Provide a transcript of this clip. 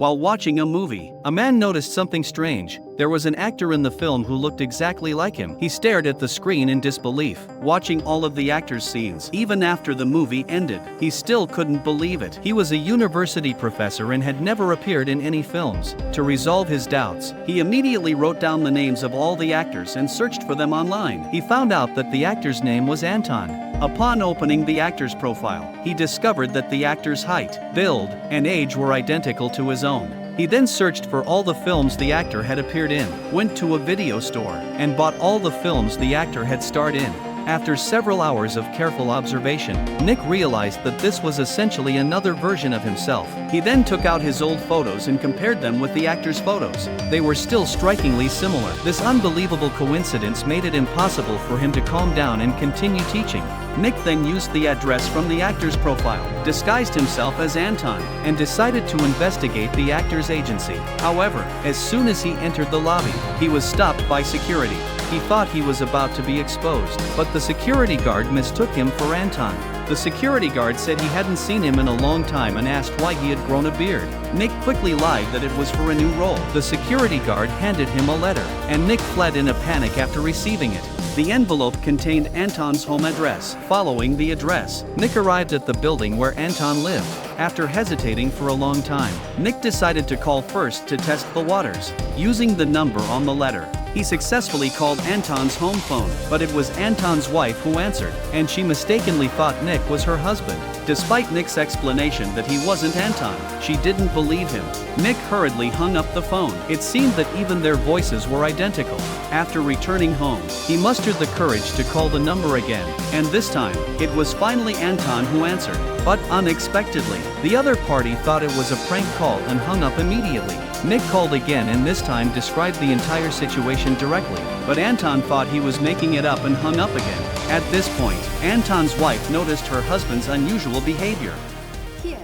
While watching a movie, a man noticed something strange. There was an actor in the film who looked exactly like him. He stared at the screen in disbelief, watching all of the actor's scenes. Even after the movie ended, he still couldn't believe it. He was a university professor and had never appeared in any films. To resolve his doubts, he immediately wrote down the names of all the actors and searched for them online. He found out that the actor's name was Anton. Upon opening the actor's profile, he discovered that the actor's height, build, and age were identical to his own. He then searched for all the films the actor had appeared in, went to a video store, and bought all the films the actor had starred in. After several hours of careful observation, Nick realized that this was essentially another version of himself. He then took out his old photos and compared them with the actor's photos. They were still strikingly similar. This unbelievable coincidence made it impossible for him to calm down and continue teaching. Nick then used the address from the actor's profile, disguised himself as Anton, and decided to investigate the actor's agency. However, as soon as he entered the lobby, he was stopped by security. He thought he was about to be exposed, but the security guard mistook him for Anton. The security guard said he hadn't seen him in a long time and asked why he had grown a beard. Nick quickly lied that it was for a new role. The security guard handed him a letter, and Nick fled in a panic after receiving it. The envelope contained Anton's home address. Following the address, Nick arrived at the building where Anton lived. After hesitating for a long time, Nick decided to call first to test the waters. Using the number on the letter, he successfully called Anton's home phone, but it was Anton's wife who answered, and she mistakenly thought Nick was her husband. Despite Nick's explanation that he wasn't Anton, she didn't believe him. Nick hurriedly hung up the phone. It seemed that even their voices were identical. After returning home, he mustered the courage to call the number again, and this time, it was finally Anton who answered. But unexpectedly, the other party thought it was a prank call and hung up immediately. Nick called again and this time described the entire situation directly, but Anton thought he was making it up and hung up again. At this point, Anton's wife noticed her husband's unusual behavior. Here,